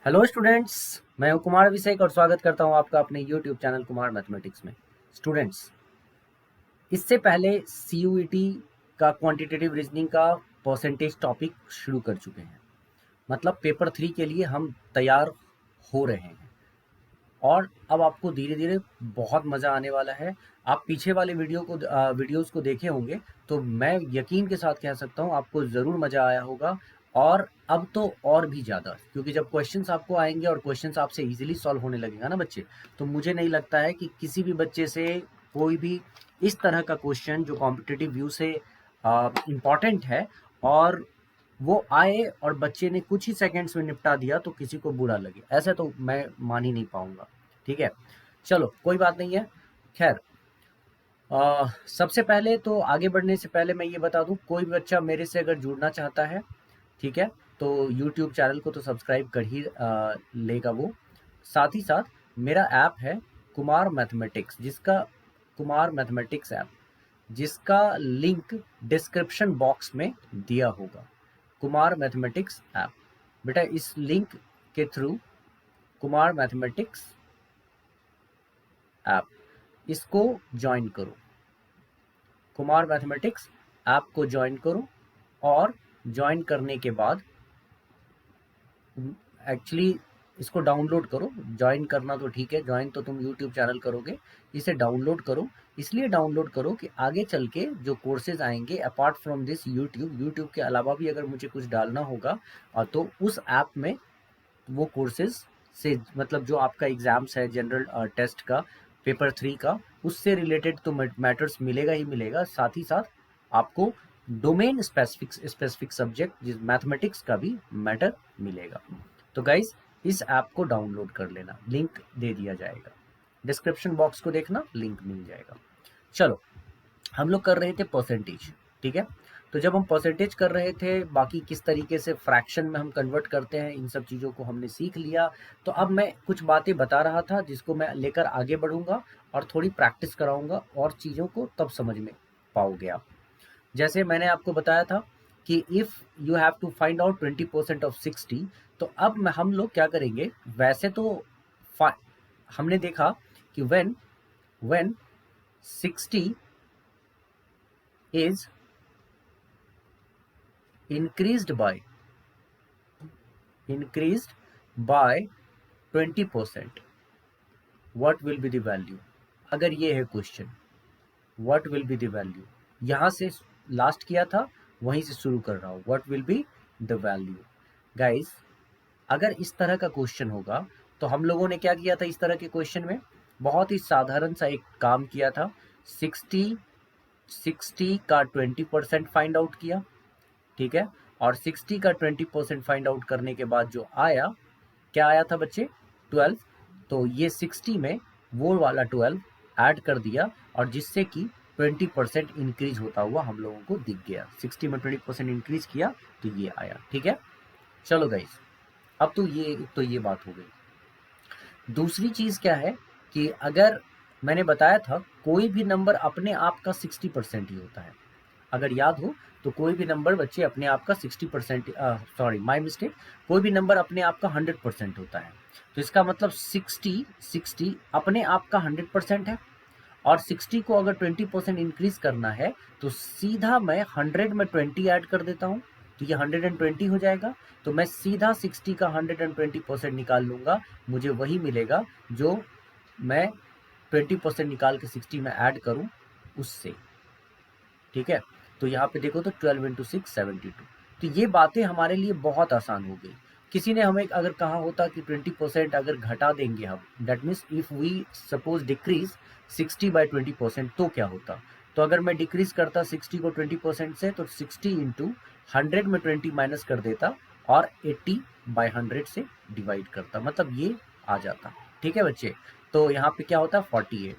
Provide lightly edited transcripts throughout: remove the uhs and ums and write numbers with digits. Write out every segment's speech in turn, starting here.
Hello students, मैं हूं कुमार अभिषेक और स्वागत करता हूं आपका अपने यूट्यूब चैनल कुमार मैथमेटिक्स में। स्टूडेंट्स, इससे पहले सीयूईटी का क्वांटिटेटिव रीजनिंग का परसेंटेज टॉपिक शुरू कर चुके हैं। मतलब पेपर 3 के लिए हम तैयार हो रहे हैं और अब आपको धीरे धीरे बहुत मज़ा आने वाला है। आप पीछे वाले वीडियोस को देखे होंगे, तो मैं यकीन के साथ कह सकता हूँ आपको ज़रूर मज़ा आया होगा। और अब तो और भी ज़्यादा, क्योंकि जब क्वेश्चंस आपको आएंगे और क्वेश्चंस आपसे इजीली सॉल्व होने लगेगा ना बच्चे, तो मुझे नहीं लगता है कि किसी भी बच्चे से कोई भी इस तरह का क्वेश्चन जो कॉम्पिटिटिव व्यू से इम्पॉर्टेंट है और वो आए और बच्चे ने कुछ ही सेकंड्स में निपटा दिया, तो किसी को बुरा लगे, ऐसा तो मैं मान ही नहीं पाऊंगा। ठीक है, चलो कोई बात नहीं है। खैर, सबसे पहले तो आगे बढ़ने से पहले मैं ये बता दूं, कोई भी बच्चा मेरे से अगर जुड़ना चाहता है, ठीक है, तो यूट्यूब चैनल को तो सब्सक्राइब कर ही लेगा वो। साथ ही साथ मेरा ऐप है Kumar mathematics, Kumar mathematics app, जिसका लिंक डिस्क्रिप्शन बॉक्स में दिया होगा। कुमार मैथमेटिक्स ऐप, बेटा इस लिंक के थ्रू कुमार मैथमेटिक्स ऐप, इसको ज्वाइन करो। कुमार मैथमेटिक्स ऐप को ज्वाइन करो और ज्वाइन करने के बाद एक्चुअली इसको डाउनलोड करो। ज्वाइन करना तो ठीक है, ज्वाइन तो तुम यूट्यूब चैनल करोगे, इसे डाउनलोड करो। इसलिए डाउनलोड करो कि आगे चल के जो कोर्सेज आएंगे अपार्ट फ्रॉम दिस यूट्यूब के अलावा भी अगर मुझे कुछ डालना होगा तो उस ऐप में वो कोर्सेज से, मतलब जो आपका एग्जाम्स है जनरल टेस्ट का, पेपर 3 का, उससे रिलेटेड तो मैटर्स मिलेगा ही मिलेगा। साथ ही साथ आपको डोमेन स्पेसिफिक सब्जेक्ट मैथमेटिक्स का भी मैटर मिलेगा। तो गाइज, इस ऐप को डाउनलोड कर लेना, लिंक दे दिया जाएगा, डिस्क्रिप्शन बॉक्स को देखना, लिंक मिल जाएगा। चलो, हम लोग कर रहे थे परसेंटेज, ठीक है। तो जब हम परसेंटेज कर रहे थे, बाकी किस तरीके से फ्रैक्शन में हम कन्वर्ट करते हैं, इन सब चीज़ों को हमने सीख लिया। तो अब मैं कुछ बातें बता रहा था जिसको मैं लेकर आगे बढ़ूंगा और थोड़ी प्रैक्टिस कराऊंगा और चीज़ों को तब समझ में पाओगे आप। जैसे मैंने आपको बताया था कि if you have to find out 20% of 60, तो अब हम लोग क्या करेंगे। वैसे तो हमने देखा कि when 60 is increased by 20%, what will be the value? अगर ये है question, what will be the value, यहां से लास्ट किया था, वहीं से शुरू कर रहा हूं, what will be the value? Guys, अगर इस तरह का क्वेश्चन होगा तो हम लोगों ने क्या किया था। इस तरह के क्वेश्चन में बहुत ही साधारण सा एक काम किया था। 60 का 20% फाइंड आउट किया, ठीक है, और 60 का 20% फाइंड आउट करने के बाद जो आया, क्या आया था बच्चे, 12। तो ये 60 में वो वाला 12 ऐड कर दिया और जिससे कि 20% इंक्रीज होता हुआ हम लोगों को दिख गया। 60 में 20% इंक्रीज किया तो ये आया, ठीक है। चलो गाइस, अब तो ये बात हो गई। दूसरी चीज क्या है कि अगर मैंने बताया था कोई भी नंबर अपने आप का 60% ही होता है। अगर याद हो तो कोई भी नंबर बच्चे अपने आप का 60%, सॉरी माय मिस्टेक, कोई भी नंबर अपने आप का 100% होता है। तो इसका मतलब 60 अपने आप का 100% है और 60 को अगर 20% इंक्रीज करना है तो सीधा मैं 100 में 20 ऐड कर देता हूँ, तो ये 120 हो जाएगा। तो मैं सीधा 60 का 120% निकाल लूंगा, मुझे वही मिलेगा जो मैं 20% निकाल के 60 में ऐड करूं उससे, ठीक है। तो यहाँ पे देखो तो 12 इंटू 6 72। तो ये बातें हमारे लिए बहुत आसान हो गई। किसी ने हमें अगर कहा होता कि 20% अगर घटा देंगे हम, that means if we suppose decrease 60 by 20%, तो क्या होता। तो अगर मैं डिक्रीज करता 60 को 20% से, तो 60 इंटू 100 में 20 माइनस कर देता और 80 बाई 100 से डिवाइड करता, मतलब ये आ जाता, ठीक है बच्चे। तो यहाँ पे क्या होता है 48,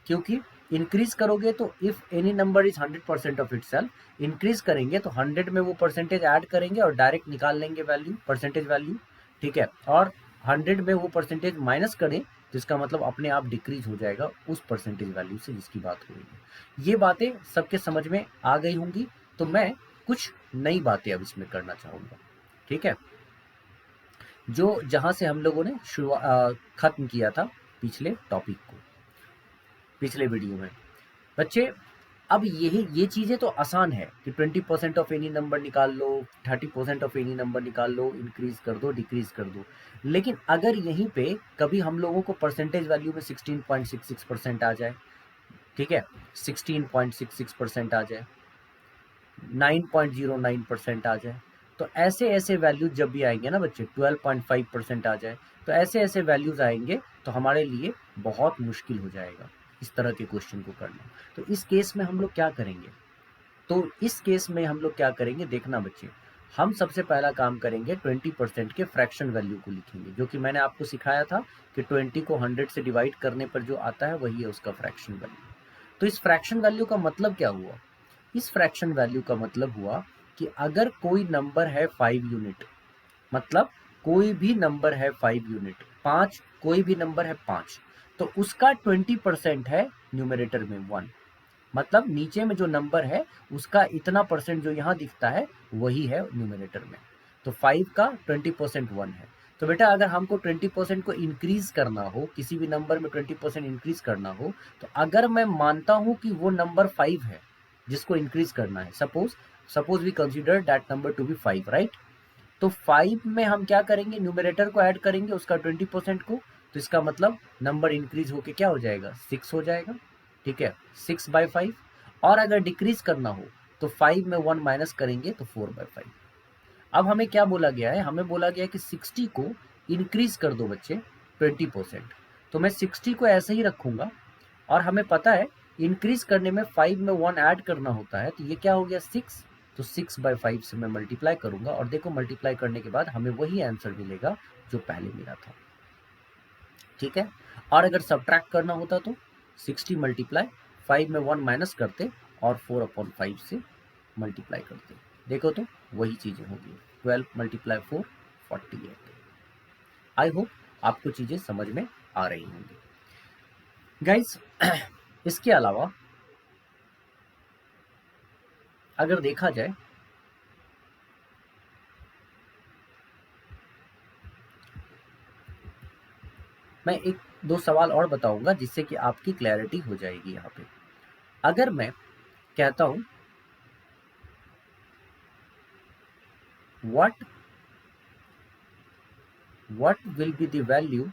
क्योंकि इंक्रीज करोगे तो if any number is 100% of itself, increase करेंगे तो 100 में वो परसेंटेज ऐड करेंगे और डायरेक्ट निकाल लेंगे वैल्यू, परसेंटेज वैल्यू, ठीक है। और 100 में वो परसेंटेज माइनस करें तो इसका मतलब अपने आप डिक्रीज हो जाएगा उस परसेंटेज वैल्यू से जिसकी बात हो रही है। ये बातें सबके समझ में आ गई होंगी, तो मैं कुछ नई बातें अब इसमें करना चाहूंगा, ठीक है। जो जहाँ से हम लोगों ने खत्म किया था पिछले टॉपिक को, पिछले वीडियो में। बच्चे अब ये चीज़ें तो आसान है कि 20% ऑफ एनी नंबर निकाल लो, 30% ऑफ एनी नंबर निकाल लो, इंक्रीज कर दो, डिक्रीज कर दो। लेकिन अगर यहीं पे कभी हम लोगों को परसेंटेज वैल्यू में 16.66% आ जाए, ठीक है, 16.66% आ जाए, 9.09% आ जाए, तो ऐसे ऐसे वैल्यूज जब भी आएंगे ना बच्चे, 12.5% आ जाए, तो ऐसे ऐसे वैल्यूज आएंगे तो हमारे लिए बहुत मुश्किल हो जाएगा इस तरह के क्वेश्चन को करना। तो इस केस में हम लोग क्या करेंगे, तो इस केस में हम लोग क्या करेंगे, देखना बच्चे, हम सबसे पहला काम करेंगे 20% के फ्रैक्शन वैल्यू को लिखेंगे, जो कि मैंने आपको सिखाया था कि 20 को 100 से डिवाइड करने पर जो आता है वही है उसका फ्रैक्शन वैल्यू। तो इस फ्रैक्शन वैल्यू का मतलब क्या हुआ, इस फ्रैक्शन वैल्यू का मतलब हुआ कि अगर कोई नंबर है 5 यूनिट, मतलब कोई भी नंबर है 5 यूनिट, 5, कोई भी नंबर है 5, तो उसका 20% है न्यूमरेटर में 1, मतलब नीचे में जो नंबर है उसका इतना परसेंट जो यहाँ दिखता है वही है न्यूमरेटर में। तो 5 का 20% 1 है। तो बेटा अगर हमको 20% को इंक्रीज करना हो, किसी भी नंबर में 20% इंक्रीज करना हो, तो अगर मैं मानता हूं कि वो नंबर 5 है जिसको इंक्रीज करना है, suppose we consider that number to be 5, right. तो 5 में हम क्या करेंगे, न्यूमरेटर को ऐड करेंगे उसका 20% को, तो इसका मतलब नंबर इंक्रीज होके क्या हो जाएगा, 6 हो जाएगा, ठीक है, 6/5। और अगर डिक्रीज करना हो तो 5 में 1 माइनस करेंगे तो 4/5। अब हमें क्या बोला गया है, हमें बोला गया है कि 60 को इंक्रीज कर दो बच्चे 20%। तो मैं 60 को ऐसे ही रखूंगा, और हमें पता है इंक्रीज करने में 5 में 1 ऐड करना होता है, तो ये क्या हो गया 6। तो 6/5 से मैं मल्टीप्लाई करूंगा, और देखो मल्टीप्लाई करने के बाद हमें वही आंसर मिलेगा जो पहले मिला था, ठीक है। और अगर सब्ट्रैक्ट करना होता तो 60 मल्टीप्लाई 5 में 1 माइनस करते और 4/5 से मल्टीप्लाई करते, देखो तो वही चीजें होगी, 12 मल्टीप्लाई 4 48। आई होप आपको चीजें समझ में आ रही होंगी गाइस। इसके अलावा अगर देखा जाए, मैं एक दो सवाल और बताऊंगा जिससे कि आपकी क्लैरिटी हो जाएगी यहाँ पे। अगर मैं कहता हूं what will be the value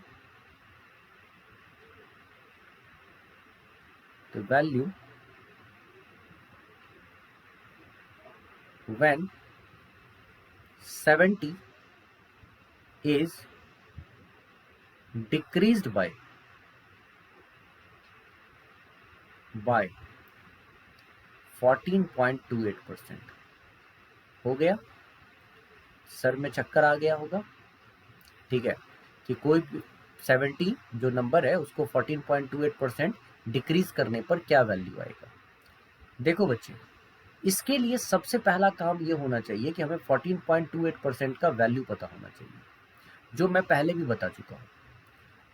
when 70 is decreased by 14.28%। हो गया, सर में चक्कर आ गया होगा, ठीक है, कि कोई 70 जो नंबर है उसको 14.28% डिक्रीज करने पर क्या वैल्यू आएगा। देखो बच्चे, इसके लिए सबसे पहला काम ये होना चाहिए कि हमें 14.28% का वैल्यू पता होना चाहिए, जो मैं पहले भी बता चुका हूँ।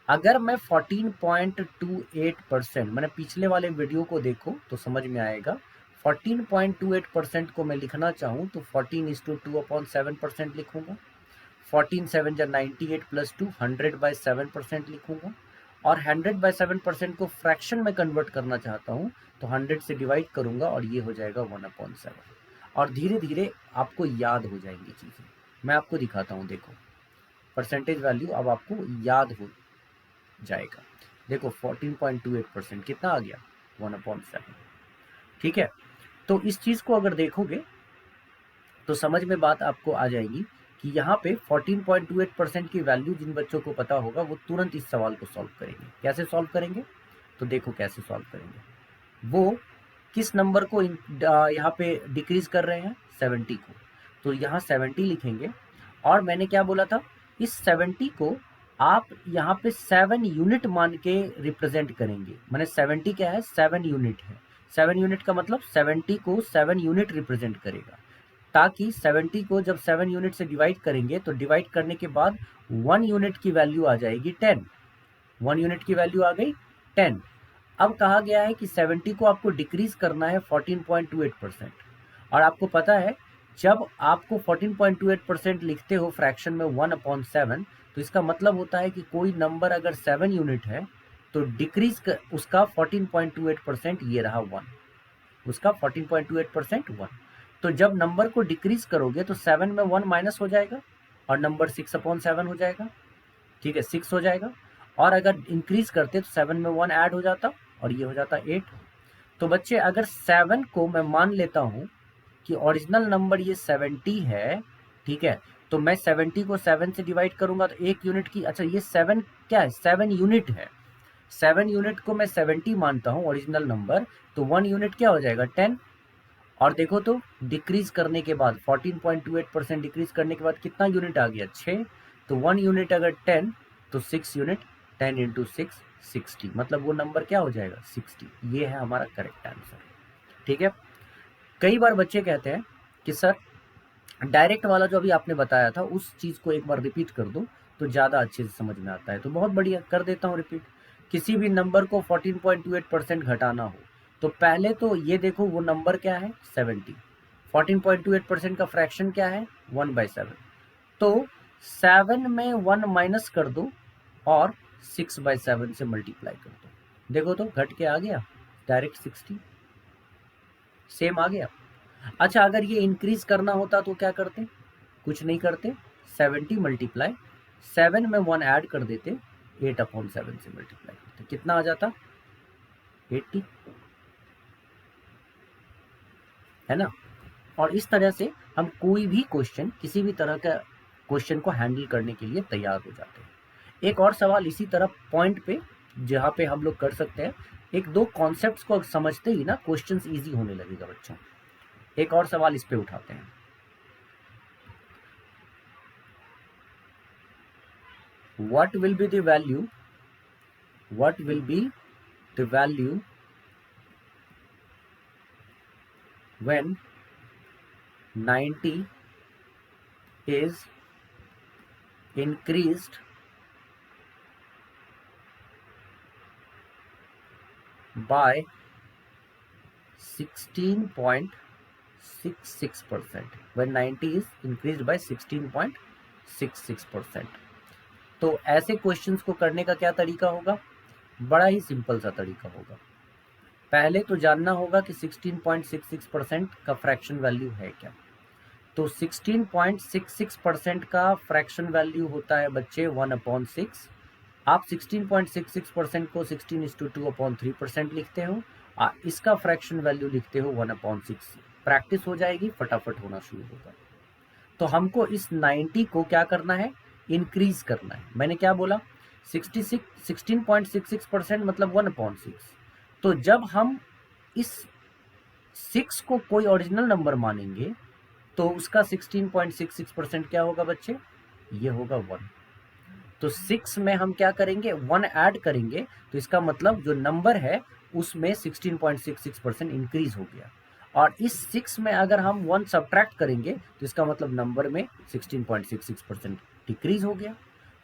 अगर मैं 14.28%, मैंने पिछले वाले वीडियो को देखो तो समझ में आएगा, 14.28% को मैं लिखना चाहूँ तो 14:2/7% लिखूंगा, 14 7 जा 98 प्लस 2 100/7% लिखूंगा, और 100/7% को फ्रैक्शन में कन्वर्ट करना चाहता हूँ तो 100 से डिवाइड करूंगा और ये हो जाएगा 1/7। और धीरे धीरे आपको याद हो जाएंगी चीज़ें, मैं आपको दिखाता हूँ, देखो परसेंटेज वैल्यू अब आपको याद हो जाएगा। देखो 14.28% कितना आ गया, 1/7, ठीक है। तो इस चीज़ को अगर देखोगे तो समझ में बात आपको आ जाएगी कि यहाँ पे 14.28% की वैल्यू जिन बच्चों को पता होगा वो तुरंत इस सवाल को सॉल्व करेंगे। कैसे सॉल्व करेंगे, तो देखो कैसे सॉल्व करेंगे। वो किस नंबर को यहाँ पे डिक्रीज कर रहे हैं, 70 को, तो यहाँ 70 लिखेंगे। और मैंने क्या बोला था, इस 70 को आप यहाँ पे 7 यूनिट मान के रिप्रेजेंट करेंगे। मैंने 70 क्या है, 7 यूनिट है, 7 यूनिट का मतलब 70 को 7 यूनिट रिप्रेजेंट करेगा, ताकि 70 को जब 7 यूनिट से डिवाइड करेंगे तो डिवाइड करने के बाद 1 यूनिट की वैल्यू आ जाएगी 10, 1 यूनिट की वैल्यू आ गई 10। अब कहा गया है कि 70 को आपको डिक्रीज करना है 14.28%, और आपको पता है जब आपको 14.28% लिखते हो फ्रैक्शन में 1/7, तो इसका मतलब होता है कि कोई नंबर अगर 7 यूनिट है तो डिक्रीज उसका 14.28% ये रहा 1, उसका 14.28% 1। तो जब नंबर को डिक्रीज करोगे तो 7 में 1 माइनस हो जाएगा और नंबर 6/7 हो जाएगा, ठीक है, 6 हो जाएगा। और अगर इंक्रीज करते तो 7 में 1 ऐड हो जाता और ये हो जाता 8। तो बच्चे अगर 7 को मैं मान लेता हूं कि ओरिजिनल नंबर ये 70 है, ठीक है, तो मैं 70 को 7 से डिवाइड करूंगा तो एक यूनिट की, अच्छा ये 7 क्या है, 7 यूनिट है, 7 यूनिट को मैं 70 मानता हूं ओरिजिनल नंबर, तो 1 यूनिट क्या हो जाएगा 10। और देखो तो डिक्रीज करने के बाद 14.28% डिक्रीज करने के बाद कितना यूनिट आ गया 6। तो 1 यूनिट अगर 10 तो 6 यूनिट, 10 इंटू 6 60, मतलब वो नंबर क्या हो जाएगा 60। ये है हमारा करेक्ट आंसर, ठीक है। कई बार बच्चे कहते हैं कि सर डायरेक्ट वाला जो अभी आपने बताया था उस चीज को एक बार रिपीट कर दो तो ज्यादा अच्छे से समझ में आता है। तो बहुत बढ़िया, कर देता हूँ रिपीट। किसी भी नंबर को 14.28% घटाना हो तो पहले तो ये देखो वो नंबर क्या है 70, 14.28% का फ्रैक्शन क्या है 1/7। तो 7 में 1 माइनस कर दो और 6/7 से मल्टीप्लाई कर दो, देखो तो घट के आ गया डायरेक्ट 60, सेम आ गया। अच्छा अगर ये इंक्रीज करना होता तो क्या करते, कुछ नहीं करते, 70 मल्टीप्लाई 7 में 1 ऐड कर देते, 8/7 से मल्टीप्लाई करते, कितना आ जाता 80, है ना। और इस तरह से हम कोई भी क्वेश्चन, किसी भी तरह का क्वेश्चन को हैंडल करने के लिए तैयार हो जाते हैं। एक और सवाल इसी तरह पॉइंट पे जहाँ पे हम लोग कर सकते हैं, एक दो कॉन्सेप्ट्स को समझते ही ना क्वेश्चंस इजी होने लगेगा बच्चों। एक और सवाल इस पे उठाते हैं, what will be the value, what will be the value when 90 is increased by 16.66%, when 90 is increased by 16.66%। तो ऐसे क्वेश्चंस को करने का क्या तरीका होगा, बड़ा ही सिंपल सा तरीका होगा। पहले तो जानना होगा कि 16.66% का फ्रैक्शन वैल्यू है क्या। तो 16.66% का फ्रैक्शन वैल्यू होता है बच्चे 1/6। आप 16.66% को 16:2/3% लिखते हो, इसका फ्रैक्शन वैल्यू लिखते हो 1/6। प्रैक्टिस हो जाएगी, फटाफट होना शुरू होगा। तो हमको इस 90 को क्या करना है, इंक्रीज करना है। मैंने क्या बोला 16.66% मतलब 1/6। तो जब हम इस 6 को कोई ओरिजिनल नंबर मानेंगे तो उसका 16.66% क्या होगा बच्चे, ये होगा 1। तो 6 में हम क्या करेंगे 1 ऐड करेंगे, तो इसका मतलब जो नंबर है उसमें 16.66% इंक्रीज हो गया। और इस 6 में अगर हम 1 सब्ट्रैक्ट करेंगे तो इसका मतलब नंबर में 16.66% डिक्रीज हो गया।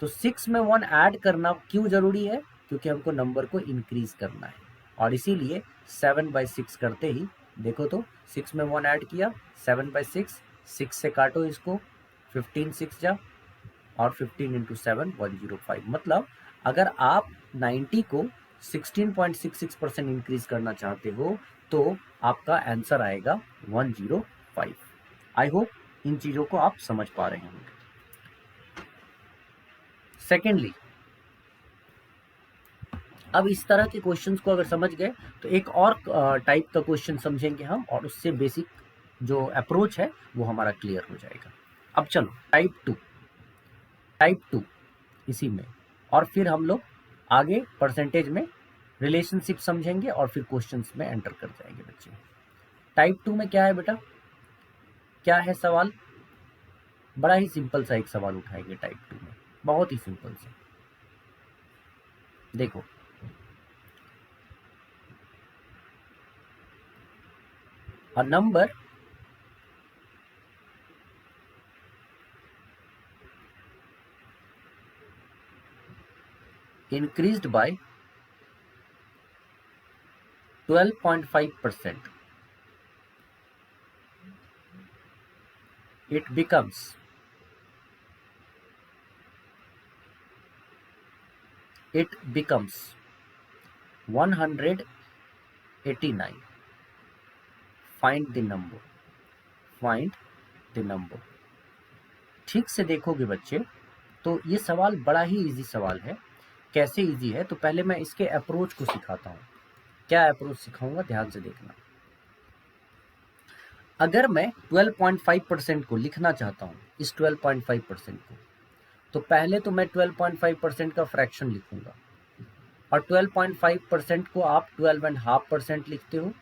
तो 6 में 1 ऐड करना क्यों जरूरी है, क्योंकि हमको नंबर को इंक्रीज करना है। और इसीलिए 7/6 करते ही देखो तो 6 में 1 ऐड किया 7/6, 6 से काटो इसको, 15 6 जा और 15 इंटू 7 105। मतलब अगर आप 90 को 16.66% इंक्रीज करना चाहते हो तो आपका आंसर आएगा 105। आई होप इन चीजों को आप समझ पा रहे होंगे। सेकेंडली, अब इस तरह के क्वेश्चंस को अगर समझ गए तो एक और टाइप का क्वेश्चन समझेंगे हम, और उससे बेसिक जो अप्रोच है वो हमारा क्लियर हो जाएगा। अब चलो टाइप टू इसी में, और फिर हम लोग आगे परसेंटेज में रिलेशनशिप समझेंगे और फिर क्वेश्चंस में एंटर कर जाएंगे बच्चे। टाइप 2 में क्या है बेटा, क्या है सवाल, बड़ा ही सिंपल सा एक सवाल उठाएंगे टाइप 2 में, बहुत ही सिंपल सा। देखो a number increased by 12.5% it becomes 189. Find the number. ठीक से देखोगे बच्चे तो ये सवाल बड़ा ही इजी सवाल है। कैसे इजी है, तो पहले मैं इसके अप्रोच को सिखाता हूँ। क्या अप्रोच सिखाऊंगा, ध्यान से देखना। अगर मैं 12.5% को लिखना चाहता हूँ, इस 12.5% को, तो पहले तो मैं 12.5% का फ्रैक्शन लिखूंगा, और 12.5% को आप 12.5% लिखते हो।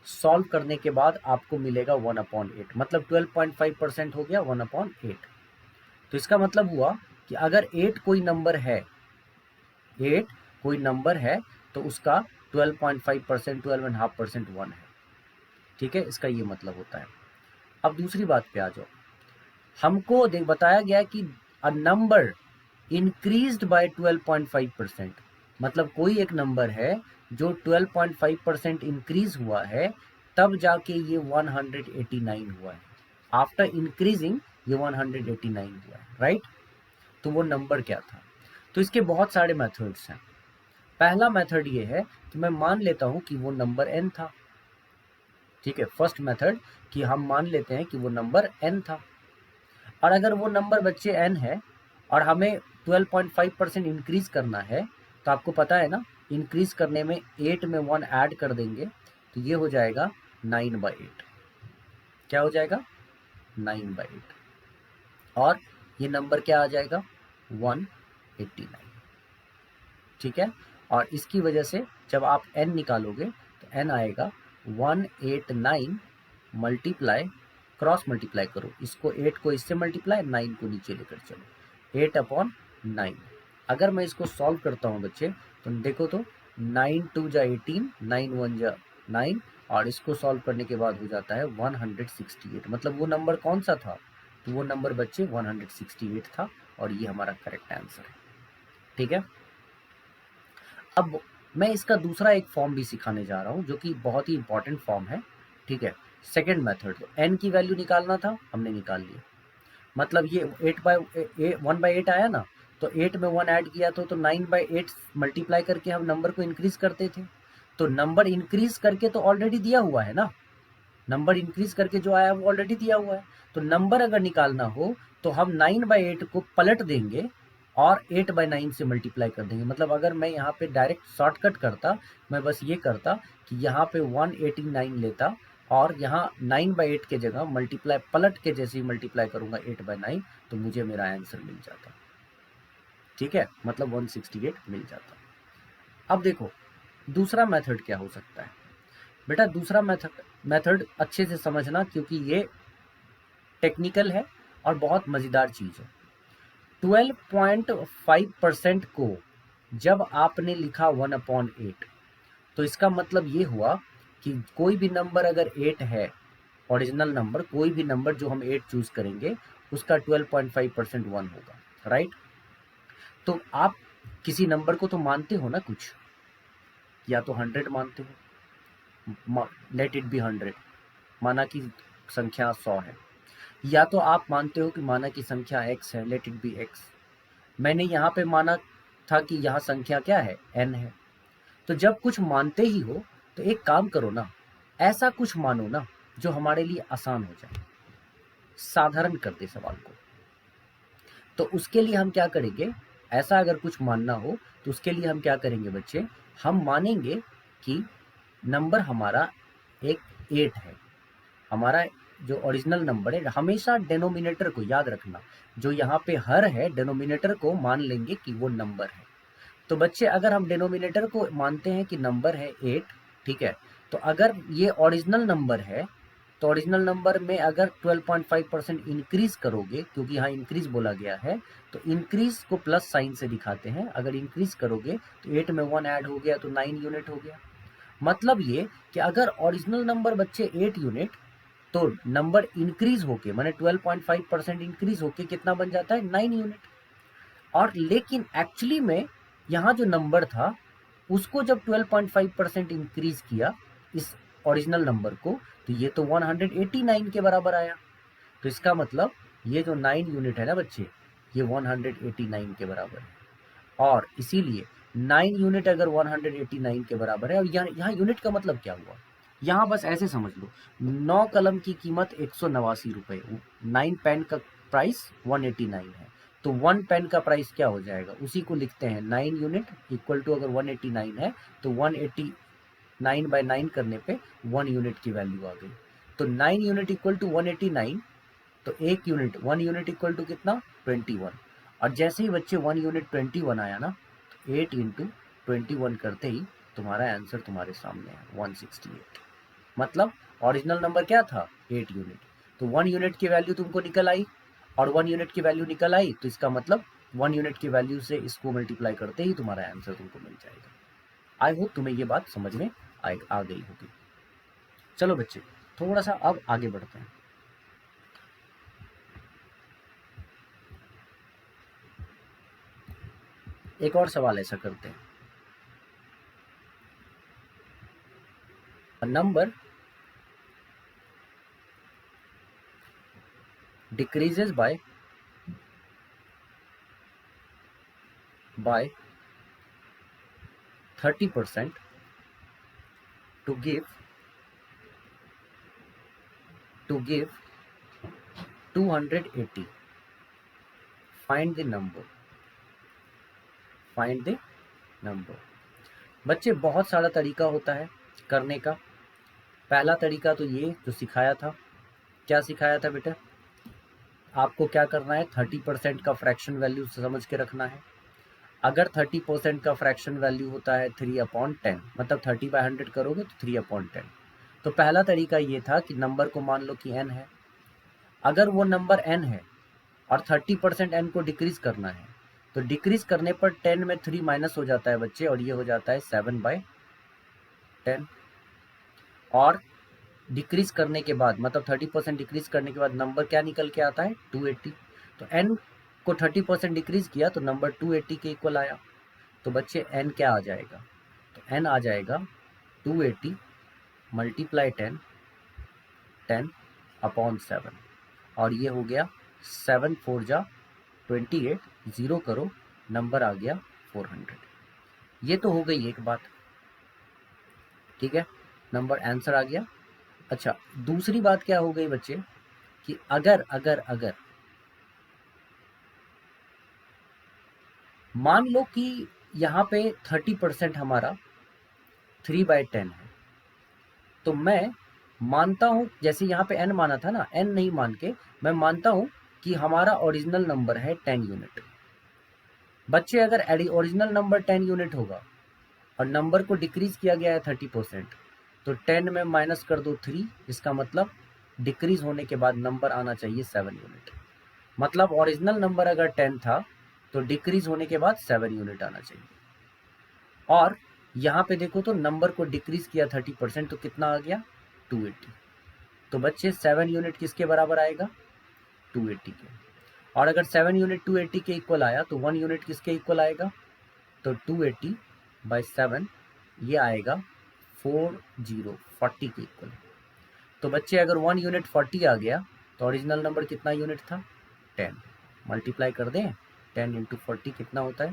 सॉल्व करने के बाद आपको मिलेगा 1/8, मतलब 12.5% हो गया 1/8। तो इसका मतलब हुआ कि अगर 8 कोई नंबर है, 8 कोई नंबर है, तो उसका 12.5%, 12.5% 1 है। ठीक है, इसका ये मतलब होता है। अब दूसरी बात पे आ जाओ। हमको बताया गया कि अ नंबर इंक्रीज्ड बाय 12.5%, मतलब कोई एक नंबर है जो 12.5% इंक्रीज हुआ है, तब जाके ये 189 हुआ है। आफ्टर इंक्रीजिंग ये 189 हुआ है, राइट। तो वो नंबर क्या था? तो इसके बहुत सारे मेथड्स हैं। पहला मेथड ये है कि मैं मान लेता हूं कि वो नंबर n था। ठीक है, फर्स्ट मेथड कि हम मान लेते हैं कि वो नंबर n था। और अगर वो नंबर बच्चे n है और हमें 12.5% इंक्रीज करना है, तो आपको पता है ना, इंक्रीज करने में 8 में 1 ऐड कर देंगे, तो ये हो जाएगा 9/8। क्या हो जाएगा? 9/8। और ये नंबर क्या आ जाएगा? 189। ठीक है, और इसकी वजह से जब आप n निकालोगे तो n आएगा 189 मल्टीप्लाई, क्रॉस मल्टीप्लाई करो, इसको 8 को इससे मल्टीप्लाई, 9 को नीचे लेकर चलो, 8/9। अगर मैं इसको सॉल्व करता हूँ बच्चे, तो देखो तो 9 2 जा 18, 9 1 जा 9, और इसको सॉल्व करने के बाद हो जाता है 168। मतलब वो नंबर कौन सा था? तो वो नंबर बच्चे 168 था, और ये हमारा करेक्ट आंसर है। ठीक है, अब मैं इसका दूसरा एक फॉर्म भी सिखाने जा रहा हूँ, जो कि बहुत ही इंपॉर्टेंट फॉर्म है। ठीक है, सेकेंड मेथड। तो n की वैल्यू निकालना था, हमने निकाल लिया। मतलब ये 1/8 आया ना, तो 8 में 1 ऐड किया तो 9/8 मल्टीप्लाई करके हम नंबर को इंक्रीज करते थे। तो नंबर इंक्रीज करके तो ऑलरेडी दिया हुआ है ना, नंबर इंक्रीज करके जो आया वो ऑलरेडी दिया हुआ है। तो नंबर अगर निकालना हो तो हम 9/8 को पलट देंगे और 8/9 से मल्टीप्लाई कर देंगे। मतलब अगर मैं यहाँ पे डायरेक्ट शॉर्टकट करता, मैं बस ये करता कि यहाँ पे 189 लेता, और यहाँ 9/8 के जगह मल्टीप्लाई, पलट के जैसे ही मल्टीप्लाई करूंगा 8/9, तो मुझे मेरा आंसर मिल जाता। ठीक है, मतलब 168 मिल जाता। अब देखो दूसरा मेथड क्या हो सकता है। बेटा दूसरा मेथड अच्छे से समझना, क्योंकि ये टेक्निकल है और बहुत मज़ेदार चीज़ है। 12.5% को जब आपने लिखा 1/8, तो इसका मतलब ये हुआ कि कोई भी नंबर अगर 8 है, ओरिजिनल नंबर, कोई भी नंबर जो हम 8 चूज करेंगे, उसका 12.5% 1 होगा, राइट। तो आप किसी नंबर को तो मानते हो ना कुछ, या तो 100 मानते हो, लेट इट बी 100, माना कि संख्या 100 है, या तो आप मानते हो कि माना कि संख्या x है, लेट इट बी x। मैंने यहाँ पे माना था कि यहाँ संख्या क्या है, n है। तो जब कुछ मानते ही हो तो एक काम करो ना, ऐसा कुछ मानो ना जो हमारे लिए आसान हो जाए, साधारण कर दे सवाल को। तो उसके लिए हम क्या करेंगे, ऐसा अगर कुछ मानना हो तो उसके लिए हम क्या करेंगे बच्चे, हम मानेंगे कि नंबर हमारा एक 8 है। हमारा जो ओरिजिनल नंबर है, हमेशा डेनोमिनेटर को याद रखना, जो यहाँ पे हर है, डेनोमिनेटर को मान लेंगे कि वो नंबर है। तो बच्चे अगर हम डेनोमिनेटर को मानते हैं कि नंबर है 8, ठीक है, तो अगर ये ओरिजिनल नंबर है, तो ओरिजिनल नंबर में अगर 12.5% इंक्रीज करोगे, क्योंकि यहाँ इंक्रीज बोला गया है, तो इंक्रीज को प्लस साइन से दिखाते हैं। अगर इंक्रीज करोगे तो 8 में 1 ऐड हो गया तो 9 यूनिट हो गया। मतलब ये कि अगर ओरिजिनल नंबर बच्चे 8 यूनिट, तो नंबर इंक्रीज होके, माने 12.5% इंक्रीज होके कितना बन जाता है, 9 यूनिट। और लेकिन एक्चुअली में यहाँ जो नंबर था, उसको जब 12.5% इंक्रीज किया इस ओरिजिनल नंबर को, तो ये तो 189 के बराबर आया। तो इसका मतलब ये जो 9 यूनिट है ना बच्चे, ये 189 के बराबर है। और इसीलिए 9 यूनिट अगर 189 के बराबर है, और यहाँ यूनिट का मतलब क्या हुआ, यहाँ बस ऐसे समझ लो, 9 कलम की कीमत 189 रुपये, 9 पेन का प्राइस 189 है, तो 1 पेन का प्राइस क्या हो जाएगा, उसी को लिखते हैं 9 यूनिट इक्वल टू, अगर 189 है तो 189 बाय 9 करने पे 1 यूनिट की वैल्यू आ गई। तो 9 यूनिट इक्वल टू 189, तो 1 यूनिट 1 यूनिट इक्वल टू कितना, 21। और जैसे ही बच्चे 1 यूनिट 21 आया ना, 8 इंटू 21 करते ही तुम्हारा आंसर तुम्हारे सामने है 168। मतलब ओरिजिनल नंबर क्या था, 8 यूनिट। तो 1 यूनिट की वैल्यू तुमको निकल आई, और 1 यूनिट की वैल्यू निकल आई, तो इसका मतलब 1 यूनिट की वैल्यू से इसको मल्टीप्लाई करते ही तुम्हारा आंसर तुमको मिल जाएगा। आई होप तुम्हें ये बात समझ में आ गई होगी। चलो बच्चे, थोड़ा सा अब आगे बढ़ते हैं। एक और सवाल ऐसा करते हैं, number decreases by 30% to give 280. Find the number. बच्चे बहुत सारा तरीका होता है करने का। पहला तरीका तो ये जो सिखाया था, क्या सिखाया था बेटा, आपको क्या करना है, 30% का फ्रैक्शन वैल्यू समझ के रखना है। अगर 30% का फ्रैक्शन वैल्यू होता है 3/10, मतलब 30/100 करोगे तो 3/10। तो पहला तरीका ये था कि नंबर को मान लो कि n है, अगर वो नंबर n है और 30% n को डिक्रीज करना है, तो डिक्रीज करने पर 10 में 3 माइनस हो जाता है बच्चे, और ये हो जाता है 7/10। और डिक्रीज करने के बाद, मतलब 30% डिक्रीज करने के बाद नंबर क्या निकल के आता है, 280। तो n को 30% डिक्रीज किया तो नंबर 280 के इक्वल आया। तो बच्चे n क्या आ जाएगा, तो n आ जाएगा 280 मल्टीप्लाई 10/7, और ये हो गया 7 4 जा 28, जीरो करो, नंबर आ गया 400। ये तो हो गई एक बात, ठीक है, नंबर आंसर आ गया। अच्छा, दूसरी बात क्या हो गई बच्चे, कि अगर मान लो कि यहाँ पे 30% हमारा 3/10 है, तो मैं मानता हूँ, जैसे यहाँ पे n माना था ना, n नहीं मान के मैं मानता हूँ कि हमारा ओरिजिनल नंबर है 10 यूनिट। बच्चे अगर ओरिजिनल नंबर 10 यूनिट होगा और नंबर को डिक्रीज किया गया है 30%, तो 10 में माइनस कर दो 3, इसका मतलब डिक्रीज होने के बाद नंबर आना चाहिए 7 यूनिट। मतलब ओरिजिनल नंबर अगर 10 था तो डिक्रीज होने के बाद 7 यूनिट आना चाहिए। और यहाँ पे देखो तो नंबर को डिक्रीज किया 30%, तो कितना आ गया, 280। तो बच्चे 7 यूनिट किसके बराबर आएगा, 280 के। और अगर 7 यूनिट 280 के इक्वल आया तो 1 यूनिट किसके इक्वल आएगा, तो 280/7 ये आएगा 40 के इक्वल। तो बच्चे अगर 1 यूनिट 40 आ गया तो ओरिजिनल नंबर कितना यूनिट था, 10। मल्टीप्लाई कर दें, 10 इंटू 40 कितना होता है,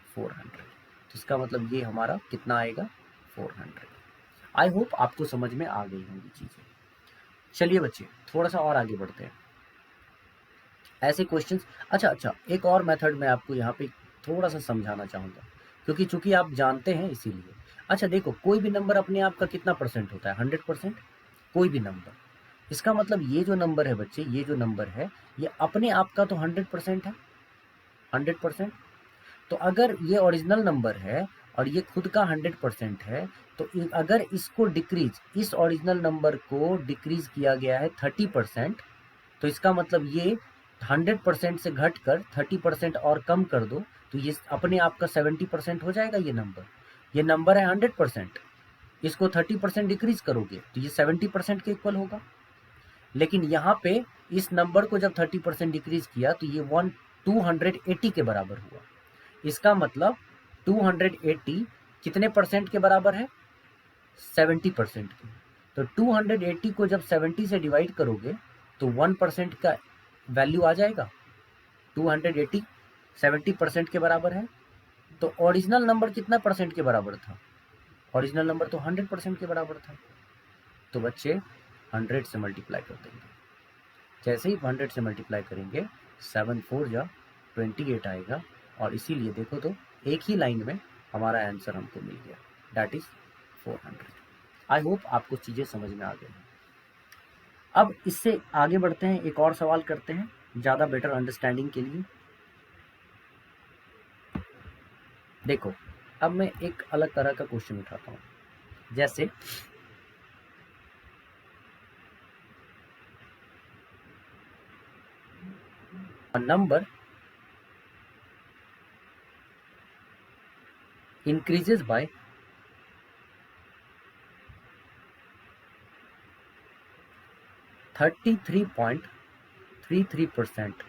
400। तो इसका मतलब ये हमारा कितना आएगा, 400। आई होप आपको समझ में आ गई होंगी चीज़ें। चलिए बच्चे, थोड़ा सा और आगे बढ़ते हैं, ऐसे क्वेश्चंस। अच्छा, एक और मेथड मैं आपको यहाँ पे थोड़ा सा समझाना चाहूँगा, क्योंकि चूंकि आप जानते हैं इसीलिए। अच्छा देखो, कोई भी नंबर अपने आप का कितना परसेंट होता है, 100%। कोई भी नंबर, इसका मतलब ये जो नंबर है बच्चे, ये जो नंबर है, ये अपने आप का तो 100% है, 100%। तो अगर ये ओरिजिनल नंबर है और ये खुद का 100% है, तो अगर इसको डिक्रीज, इस ओरिजिनल नंबर को डिक्रीज किया गया है 30%, तो इसका मतलब ये 100% से घट कर 30% और कम कर दो, तो ये अपने आप का 70% हो जाएगा। ये नंबर है 100%, इसको 30% डिक्रीज करोगे तो ये 70% के इक्वल होगा। लेकिन यहाँ पे इस नंबर को जब 30% डिक्रीज किया तो ये 280 के बराबर हुआ। इसका मतलब 280 कितने परसेंट के बराबर है, 70% के। तो 280 को जब 70 से डिवाइड करोगे तो 1% का वैल्यू आ जाएगा 280 70% के बराबर है। तो ओरिजिनल नंबर कितना परसेंट के बराबर था? ओरिजिनल नंबर तो 100% के बराबर था। तो बच्चे 100 से मल्टीप्लाई कर देंगे। जैसे ही 100 से मल्टीप्लाई करेंगे 7 4 जा 28 आएगा, और इसीलिए देखो तो एक ही लाइन में हमारा आंसर हमको मिल गया, दैट इज 400। आई होप आपको चीज़ें समझ में आ गई। अब इससे आगे बढ़ते हैं, एक और सवाल करते हैं ज़्यादा बेटर अंडरस्टैंडिंग के लिए। देखो अब मैं एक अलग तरह का क्वेश्चन उठाता हूँ, जैसे a number increases by 33.33%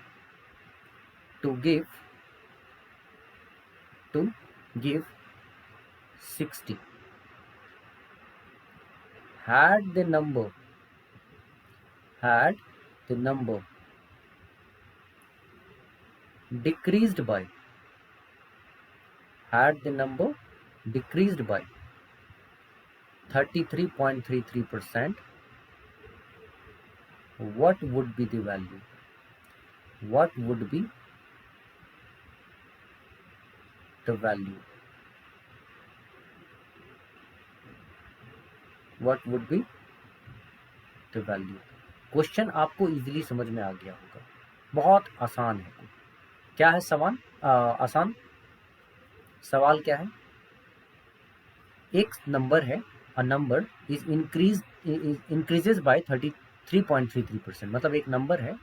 to give 60. Had the number decreased by 33.33%, what would be the value? What would be the value? What would be the value? Question आपको इजीली समझ में आ गया होगा, बहुत आसान है। क्या है सवाल? आसान सवाल क्या है? एक नंबर है, a number is increases by 33.33%, मतलब एक नंबर है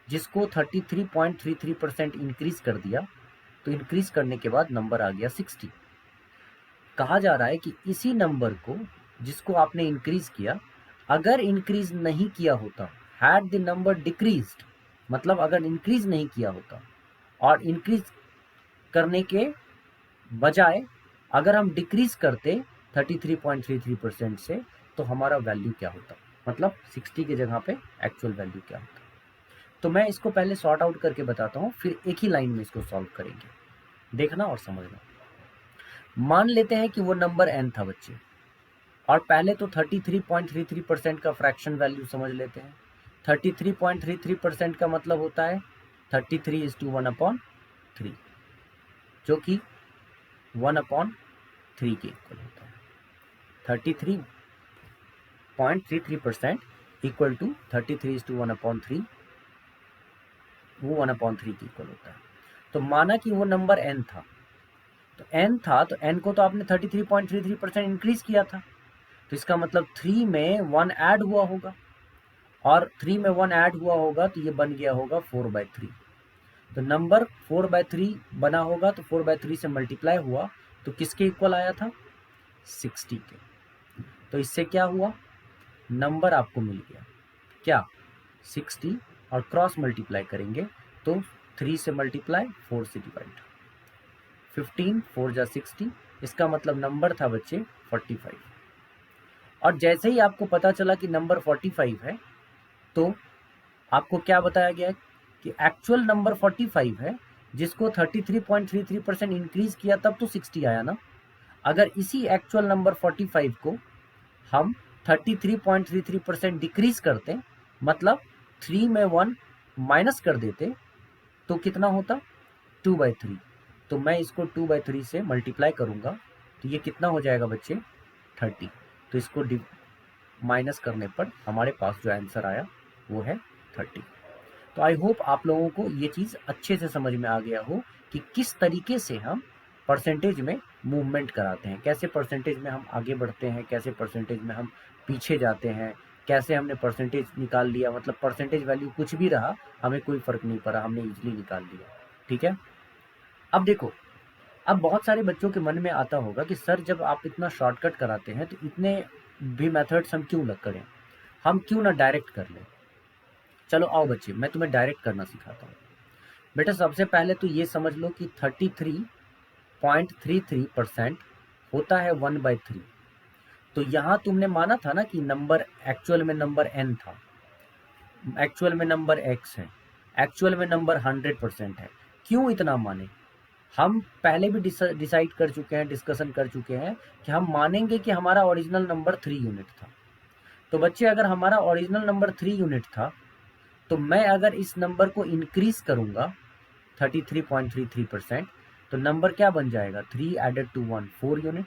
जिसको 33.33% इंक्रीज कर दिया, तो इंक्रीज करने के बाद नंबर आ गया 60। कहा जा रहा है कि इसी नंबर को जिसको आपने इंक्रीज किया, अगर इंक्रीज नहीं किया होता, हैड द नंबर डिक्रीज्ड, मतलब अगर इंक्रीज नहीं किया होता और इंक्रीज करने के बजाय अगर हम डिक्रीज करते 33.33% से, तो हमारा वैल्यू क्या होता, मतलब 60 की जगह पे एक्चुअल वैल्यू क्या होता। तो मैं इसको पहले सॉर्ट आउट करके बताता हूँ, फिर एक ही लाइन में इसको सॉल्व करेंगे, देखना और समझना। मान लेते हैं कि वो नंबर n था बच्चे, और पहले तो 33.33% का फ्रैक्शन वैल्यू समझ लेते हैं। 33.33% का मतलब होता है 33:1/3, जो कि 1/3 के इक्वल होता है। 33.33% इक्वल टू 33:1/3, वो 1/3 के इक्वल होता है। तो माना कि वो नंबर n था, तो n था, तो n को तो आपने 33.33% इंक्रीज किया था, तो इसका मतलब 3 में 1 ऐड हुआ होगा, और 3 में 1 ऐड हुआ होगा तो ये बन गया होगा 4/3। तो नंबर 4/3 बना होगा, तो 4/3 से मल्टीप्लाई हुआ तो किसके इक्वल आया था? 60 के। तो इससे क्या हुआ, नंबर आपको मिल गया क्या? 60, और क्रॉस मल्टीप्लाई करेंगे तो 3 से मल्टीप्लाई, 4 से डिवाइड, 15 4 जा 60, इसका मतलब नंबर था बच्चे 45। और जैसे ही आपको पता चला कि नंबर 45 है, तो आपको क्या बताया गया कि एक्चुअल नंबर 45 है, जिसको 33.33% इंक्रीज किया तब तो 60 आया ना। अगर इसी एक्चुअल नंबर 45 को हम 33.33% डिक्रीज करते, मतलब 3 में 1 माइनस कर देते, तो कितना होता? 2/3। तो मैं इसको 2/3 से मल्टीप्लाई करूंगा, तो ये कितना हो जाएगा बच्चे? 30। तो इसको माइनस करने पर हमारे पास जो आंसर आया वो है 30। तो आई होप आप लोगों को ये चीज़ अच्छे से समझ में आ गया हो कि किस तरीके से हम परसेंटेज में मूवमेंट कराते हैं, कैसे परसेंटेज में हम आगे बढ़ते हैं, कैसे परसेंटेज में हम पीछे जाते हैं, कैसे हमने परसेंटेज निकाल लिया, मतलब परसेंटेज वैल्यू कुछ भी रहा हमें कोई फ़र्क नहीं पड़ा, हमने इजीली निकाल लिया। ठीक है, अब देखो, अब बहुत सारे बच्चों के मन में आता होगा कि सर जब आप इतना शॉर्टकट कराते हैं तो इतने भी मेथड्स हम क्यों करें, हम क्यों ना डायरेक्ट कर लें। चलो आओ बच्चे, मैं तुम्हें डायरेक्ट करना सिखाता हूँ। बेटा सबसे पहले तो ये समझ लो कि 33.33% होता है 1/3। तो यहाँ तुमने माना था ना कि नंबर एक्चुअल में नंबर n था, एक्चुअल में नंबर x है, एक्चुअल में नंबर 100% है। क्यों इतना माने? हम पहले भी डिसाइड कर चुके हैं, डिस्कशन कर चुके हैं कि हम मानेंगे कि हमारा ओरिजिनल नंबर 3 यूनिट था। तो बच्चे अगर हमारा ओरिजिनल नंबर 3 यूनिट था, तो मैं अगर इस नंबर को इंक्रीज करूंगा 33.33%, तो नंबर क्या बन जाएगा? 3 एडेड टू 1 4 यूनिट।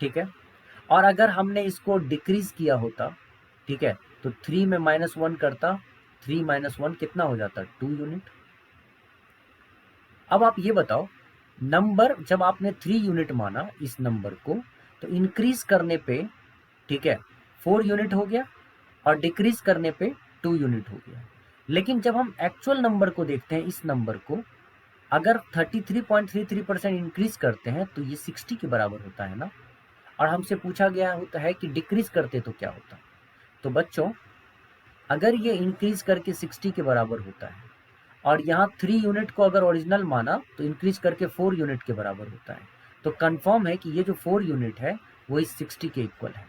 ठीक है। और अगर हमने इसको डिक्रीज किया होता, ठीक है, तो 3 में -1 करता, 3 - 1 कितना हो जाता? 2 यूनिट। अब आप ये बताओ, नंबर जब आपने 3 यूनिट माना इस नंबर को, तो इंक्रीज करने पे, ठीक है, 4 यूनिट हो गया और डिक्रीज करने पे 2 यूनिट हो गया। लेकिन जब हम एक्चुअल नंबर को देखते हैं, इस नंबर को अगर 33.33% इंक्रीज करते हैं तो ये 60 के बराबर होता है ना। और हमसे पूछा गया होता है कि डिक्रीज करते तो क्या होता। तो बच्चों, अगर ये इंक्रीज करके 60 के बराबर होता है और यहाँ 3 यूनिट को अगर ओरिजिनल माना तो इंक्रीज करके 4 यूनिट के बराबर होता है, तो कंफर्म है कि ये जो 4 यूनिट है वो इस 60 के इक्वल है।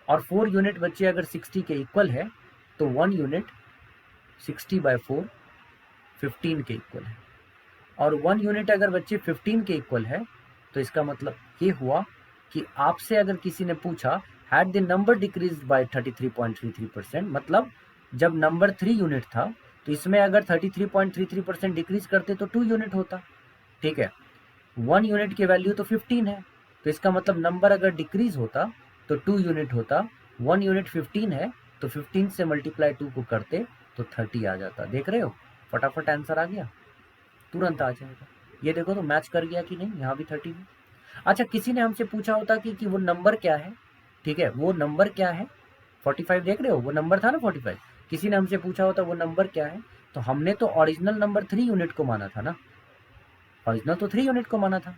और 4 यूनिट बच्चे अगर 60 के इक्वल है तो 1 यूनिट 60/4 15 के इक्वल है। और 1 यूनिट अगर बच्चे 15 के इक्वल है, तो इसका मतलब ये हुआ कि आपसे अगर किसी ने पूछा had the number decrease by 33.33%, मतलब जब नंबर 3 यूनिट था तो इसमें अगर 33.33% डिक्रीज करते तो 2 यूनिट होता। ठीक है। 1 यूनिट की वैल्यू तो 15 है, तो इसका मतलब नंबर अगर डिक्रीज होता तो 2 यूनिट होता। 1 यूनिट 15 है, तो 15 से मल्टीप्लाई 2 को करते तो 30 आ जाता। देख रहे हो, फटाफट आंसर आ गया, तुरंत आ जाएगा। ये देखो तो मैच कर गया कि नहीं, यहाँ भी 30 है। अच्छा, किसी ने हमसे पूछा होता कि वो नंबर क्या है, ठीक है, वो नंबर क्या है 45, देख रहे हो वो नंबर था ना 45। किसी ने हमसे पूछा होता वो नंबर क्या है, तो हमने तो ओरिजिनल नंबर 3 यूनिट को माना था ना। ओरिजिनल तो 3 यूनिट को माना था,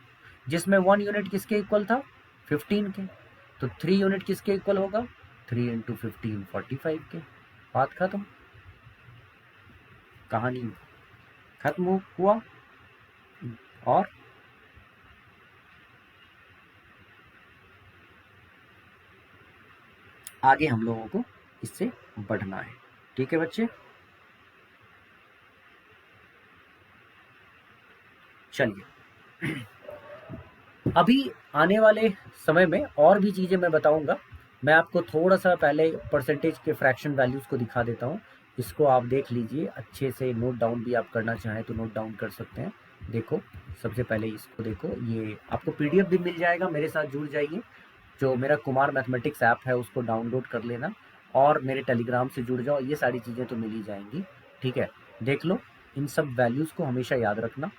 जिसमें 1 यूनिट किसके इक्वल था? 15 के। तो 3 यूनिट किसके इक्वल होगा? 3 × 15 45 के। बात खत्म, कहानी खत्म हुआ। और आगे हम लोगों को इससे बढ़ना है। ठीक है बच्चे, चलिए अभी आने वाले समय में और भी चीज़ें मैं बताऊंगा। मैं आपको थोड़ा सा पहले परसेंटेज के फ्रैक्शन वैल्यूज़ को दिखा देता हूँ। इसको आप देख लीजिए अच्छे से, नोट डाउन भी आप करना चाहें तो नोट डाउन कर सकते हैं। देखो, सबसे पहले इसको देखो, ये आपको पीडीएफ भी मिल जाएगा, मेरे साथ जुड़ जाइए। जो मेरा कुमार मैथमेटिक्स ऐप है उसको डाउनलोड कर लेना और मेरे टेलीग्राम से जुड़ जाओ, ये सारी चीज़ें तो मिल ही जाएंगी। ठीक है, देख लो, इन सब वैल्यूज़ को हमेशा याद रखना,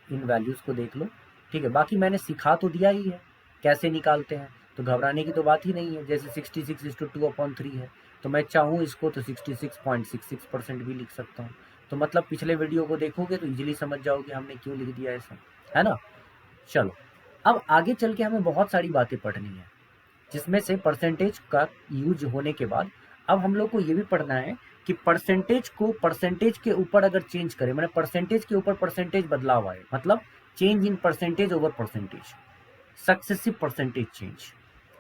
इन वैल्यूज़ को देख लो। ठीक है, बाकी मैंने सिखा तो दिया ही है कैसे निकालते हैं, तो घबराने की तो बात ही नहीं है। जैसे 66/2/3 है, तो मैं चाहूँ इसको तो 66.66% भी लिख सकता हूँ। तो मतलब पिछले वीडियो को देखोगे तो इजीली समझ जाओगे हमने क्यों लिख दिया ऐसा, है ना। चलो, अब आगे चल के हमें बहुत सारी बातें पढ़नी है, जिसमें से परसेंटेज का यूज होने के बाद अब हम लोग को ये भी पढ़ना है कि परसेंटेज को परसेंटेज के ऊपर अगर चेंज करें, मैंने परसेंटेज के ऊपर परसेंटेज बदलाव आए, मतलब change in percentage over percentage, successive percentage change.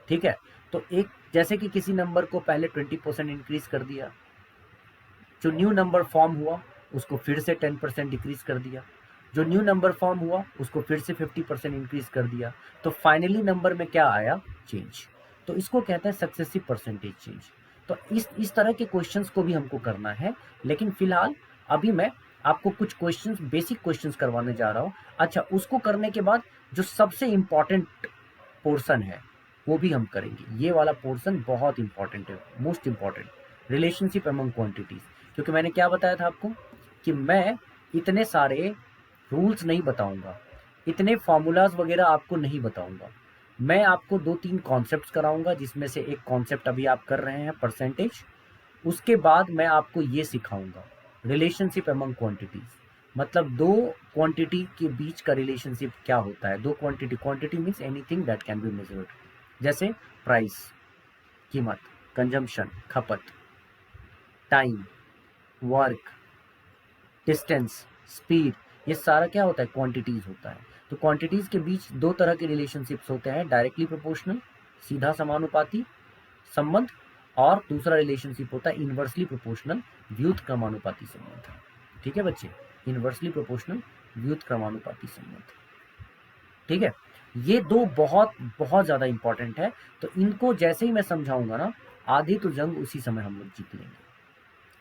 ठीक है, तो एक जैसे कि किसी नंबर को पहले 20% इंक्रीज कर दिया, जो न्यू नंबर फॉर्म हुआ उसको फिर से 10% डिक्रीज कर दिया, जो न्यू नंबर फॉर्म हुआ उसको फिर से 50% इंक्रीज कर दिया, तो फाइनली नंबर में क्या आया? चेंज। तो इसको कहते हैं सक्सेसिव परसेंटेज चेंज। तो इस तरह के क्वेश्चंस को भी हमको करना है, लेकिन फिलहाल अभी मैं आपको कुछ क्वेश्चंस, बेसिक क्वेश्चंस करवाने जा रहा हूँ। अच्छा, उसको करने के बाद जो सबसे इम्पॉर्टेंट पोर्शन है वो भी हम करेंगे। ये वाला पोर्शन बहुत इंपॉर्टेंट है, most important, relationship among quantities. क्योंकि मैंने क्या बताया था आपको कि मैं इतने सारे रूल्स नहीं बताऊंगा, इतने फॉर्मूलाज वगैरह आपको नहीं बताऊंगा। मैं आपको 2-3 कॉन्सेप्ट्स कराऊंगा, जिसमें से एक कॉन्सेप्ट अभी आप कर रहे हैं परसेंटेज। उसके बाद मैं आपको ये सिखाऊंगा रिलेशनशिप अमंग क्वांटिटीज, मतलब दो क्वांटिटी के बीच का रिलेशनशिप क्या होता है। दो quantity, quantity means anything that can be measured, जैसे प्राइस कीमत, कंजम्पशन खपत, टाइम वर्क, डिस्टेंस स्पीड, ये सारा क्या होता है? क्वांटिटीज होता है। तो क्वांटिटीज के बीच दो तरह के रिलेशनशिप्स होते हैं, डायरेक्टली प्रोपोर्शनल सीधा समानुपाती संबंध, और दूसरा रिलेशनशिप होता है इन्वर्सली प्रोपोर्शनल व्युत्क्रमानुपाती संबंध। ठीक है बच्चे, इन्वर्सली प्रोपोर्शनल व्युत्क्रमानुपाती संबंध। ठीक है, ये दो बहुत बहुत ज्यादा इंपॉर्टेंट है, तो इनको जैसे ही मैं समझाऊंगा ना, आधी तो जंग उसी समय हम लोग जीत लेंगे।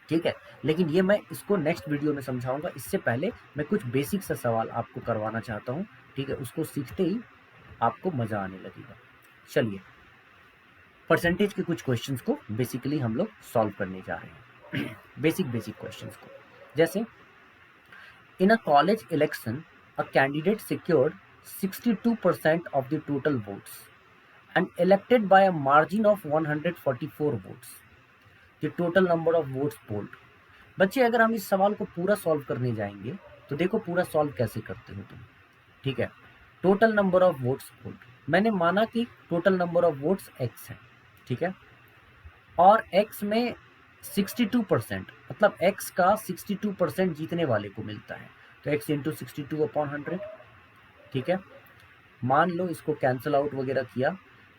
ठीक है, लेकिन ये मैं इसको नेक्स्ट वीडियो में समझाऊंगा। इससे पहले मैं कुछ बेसिक सा सवाल आपको करवाना चाहता हूँ। ठीक है, उसको सीखते ही आपको मजा आने लगेगा। चलिए, परसेंटेज के कुछ क्वेश्चंस को बेसिकली हम लोग सॉल्व करने जा रहे हैं। बेसिक क्वेश्चंस को, जैसे in a college election a candidate secured 62% of the total votes and elected by a margin of 144 votes. The total number of votes polled. बच्चे, अगर हम इस सवाल को पूरा सॉल्व करने जाएंगे तो देखो पूरा सॉल्व कैसे करते हो तुम। ठीक है, total number of votes polled, मैंने माना कि total number of votes x है। ठीक है, और x में 62%, मतलब x का 62% जीतने वाले को मिलता है, तो x इंटू 62/100। ठीक है, मान लो इसको कैंसिल आउट वगैरह किया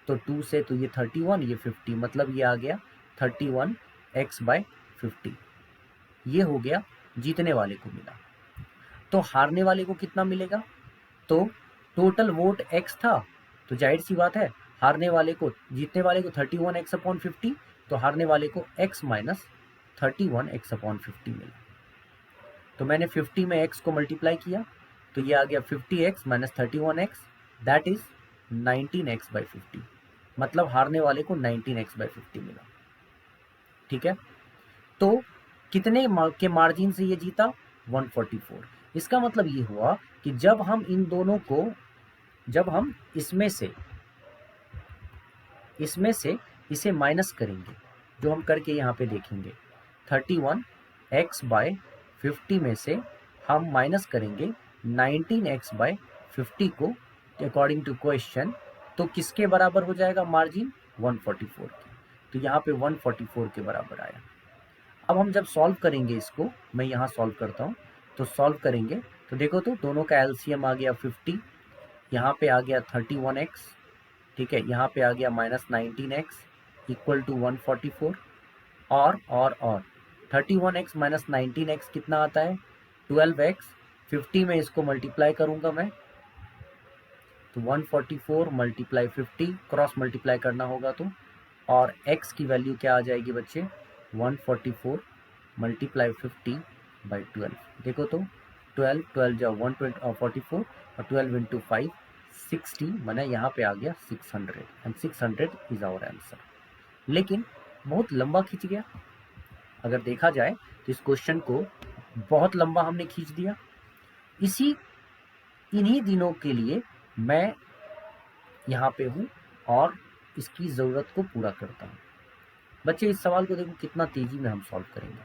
तो 2 से तो ये 31, ये 50, मतलब ये आ गया 31x/50। ये हो गया जीतने वाले को मिला। तो हारने वाले को कितना मिलेगा? तो टोटल वोट x था, तो जाहिर सी बात है हारने वाले को, जीतने वाले को 31x/50, तो हारने वाले को x माइनस 31x/50 मिला। तो मैंने 50 में x को मल्टीप्लाई किया तो ये आ गया 50x minus 31x, that is 19x/50, मतलब हारने वाले को 19x/50 मिला। ठीक है, तो कितने के मार्जिन से ये जीता? 144। इसका मतलब ये हुआ कि जब हम इन दोनों को, जब हम इसमें से इसे माइनस करेंगे, जो हम करके यहाँ पे देखेंगे, 31x/50 में से हम माइनस करेंगे 19x/50 को अकॉर्डिंग टू क्वेश्चन, तो किसके बराबर हो जाएगा मार्जिन? 144 के। तो यहाँ पे 144 के बराबर आया। अब हम जब सॉल्व करेंगे इसको, मैं यहाँ सॉल्व करता हूँ, तो सॉल्व करेंगे तो देखो तो दोनों का एलसीएम आ गया 50, यहाँ पे आ गया 31x, ठीक है, यहाँ पे आ गया माइनस 19x इक्वल टू 144, और 31x माइनस 19x कितना आता है? 12x। 50 में इसको मल्टीप्लाई करूंगा मैं, तो 144 मल्टीप्लाई 50, क्रॉस मल्टीप्लाई करना होगा तो, और x की वैल्यू क्या आ जाएगी बच्चे? 144 मल्टीप्लाई 50/12। देखो तो 12 जो 144 और 12 इंटू 5 60, मैंने यहाँ पे आ गया 600, एंड 600 इज आवर आंसर। लेकिन बहुत लंबा खींच गया, अगर देखा जाए तो इस क्वेश्चन को बहुत लंबा हमने खींच दिया। इन्हीं दिनों के लिए मैं यहाँ पे हूँ और इसकी ज़रूरत को पूरा करता हूँ। बच्चे, इस सवाल को देखो कितना तेजी में हम सॉल्व करेंगे।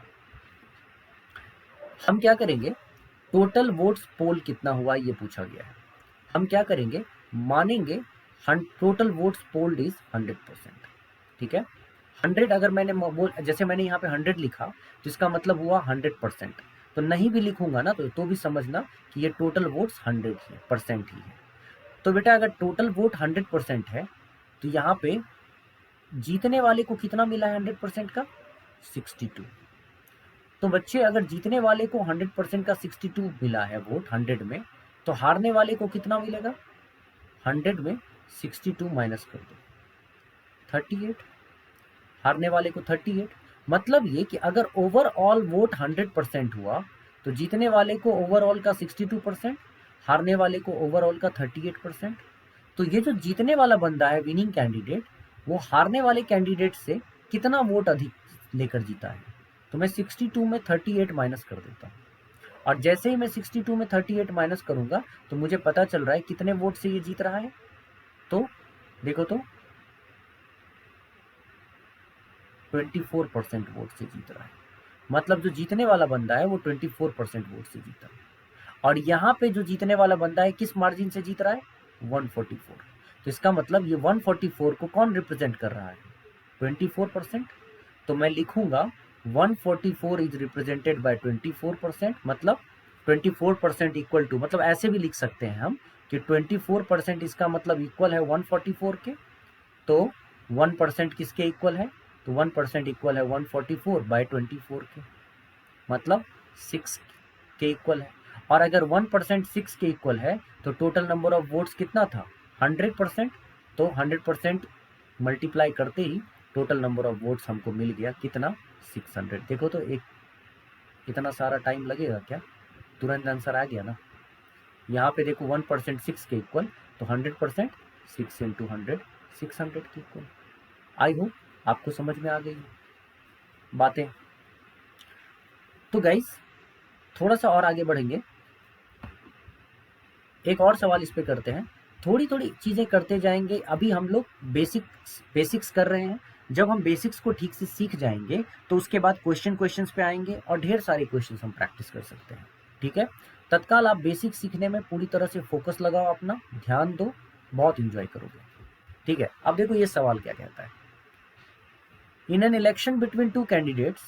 हम क्या करेंगे, टोटल वोट्स पोल कितना हुआ ये पूछा गया है। हम क्या करेंगे, मानेंगे टोटल वोट्स पोल्ड इज 100%। ठीक है, 100 अगर मैंने जैसे मैंने यहाँ पे 100 लिखा तो इसका मतलब हुआ 100%, तो नहीं भी लिखूंगा ना तो भी समझना कि ये टोटल वोट्स 100% ही है। तो बेटा, अगर टोटल वोट 100% है तो यहाँ पे जीतने वाले को कितना मिला है 100% का? 62। तो बच्चे, अगर जीतने वाले को 100% का 62 मिला है वोट 100 में, तो हारने वाले को कितना मिलेगा? 100 में 62 माइनस कर दो, 38। हारने वाले को 38। मतलब ये कि अगर ओवरऑल वोट 100% हुआ तो जीतने वाले को ओवरऑल का 62%, हारने वाले को ओवरऑल का 38%। तो ये जो जीतने वाला बंदा है, विनिंग कैंडिडेट, वो हारने वाले कैंडिडेट से कितना वोट अधिक लेकर जीता है? तो मैं 62 में 38 माइनस कर देता हूँ, और जैसे ही मैं 62 में 38 माइनस करूंगा तो मुझे पता चल रहा है कितने वोट से ये जीत रहा है। तो देखो तो 24% वोट से जीत रहा है, मतलब जो जीतने वाला बंदा है वो 24% वोट से जीता है। और यहाँ पे जो जीतने वाला बंदा है किस मार्जिन से जीत रहा है? 144। तो इसका मतलब ये 144 को कौन रिप्रेजेंट कर रहा है? 24%। तो मैं लिखूंगा 144 इज रिप्रेजेंटेड बाय 24%, मतलब 24% इक्वल टू, मतलब ऐसे भी लिख सकते हैं हम कि 24% इसका मतलब इक्वल है 144 के। तो 1% किसके इक्वल है? तो 1% इक्वल है 144/24 के, मतलब 6 के इक्वल है। और अगर 1% 6 के इक्वल है तो टोटल नंबर ऑफ वोट्स कितना था 100%, तो 100% मल्टीप्लाई करते ही टोटल नंबर ऑफ वोट्स हमको मिल गया कितना 600। देखो तो एक इतना सारा टाइम लगेगा क्या, तुरंत आंसर आ गया ना। यहाँ पे देखो 1% 6 के इक्वल, तो 100% 6 इंटू 100 600 के इक्वल। आई होप आपको समझ में आ गई बातें। तो गाइस थोड़ा सा और आगे बढ़ेंगे, एक और सवाल इस पे करते हैं, थोड़ी थोड़ी चीज़ें करते जाएंगे। अभी हम लोग बेसिक्स कर रहे हैं, जब हम बेसिक्स को ठीक से सीख जाएंगे तो उसके बाद क्वेश्चंस पे आएंगे और ढेर सारे क्वेश्चंस हम प्रैक्टिस कर सकते हैं। ठीक है, तत्काल आप बेसिक सीखने में पूरी तरह से फोकस लगाओ, अपना ध्यान दो, बहुत इंजॉय करोगे। ठीक है, अब देखो ये सवाल क्या कहता है। In an election between two candidates,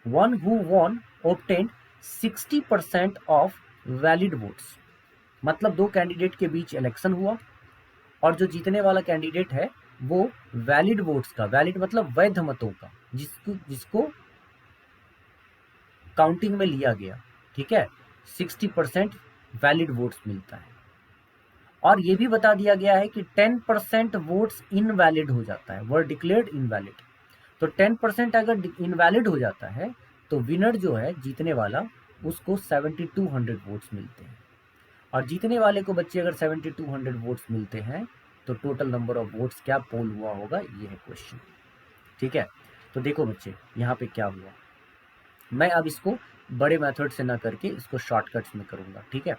one who won obtained 60% of valid votes. मतलब दो कैंडिडेट के बीच इलेक्शन हुआ और जो जीतने वाला कैंडिडेट है वो वैलिड वोट्स का, वैलिड मतलब वैध मतों का, जिसको काउंटिंग में लिया गया, ठीक है, 60% वैलिड वोट्स मिलता है। और ये भी बता दिया गया है कि 10% वोट्स इनवैलिड हो जाता है, वर डिक्लेयर्ड इनवैलिड। तो 10% अगर इनवैलिड हो जाता है तो विनर जो है जीतने वाला उसको 7200 वोट्स मिलते हैं। और जीतने वाले को बच्चे अगर 7200 वोट्स मिलते हैं तो टोटल नंबर ऑफ वोट्स क्या पोल हुआ होगा, ये है क्वेश्चन। ठीक है, तो देखो बच्चे यहाँ पे क्या हुआ, मैं अब इसको बड़े मेथड से ना करके इसको शॉर्टकट्स में करूँगा। ठीक है,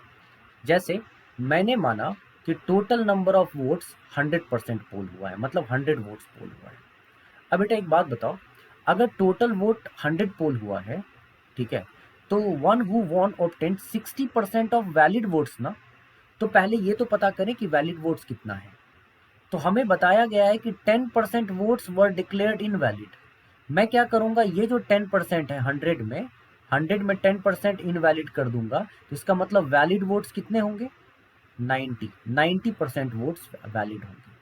जैसे मैंने माना कि टोटल नंबर ऑफ वोट्स 100% पोल हुआ है, मतलब 100 वोट्स पोल हुआ है। अब बेटा एक बात बताओ, अगर टोटल वोट 100 पोल हुआ है, ठीक है, तो one who won obtain 60% of valid votes ना, तो पहले ये तो पता करें कि वैलिड वोट्स कितना है। तो हमें बताया गया है कि 10% वोट्स वर डिक्लेयर्ड इनवैलिड। मैं क्या करूंगा, ये जो 10% है 100 में 10% इनवैलिड कर दूंगा, तो इसका मतलब वैलिड वोट्स कितने होंगे 90% वोट्स वैलिड होंगे।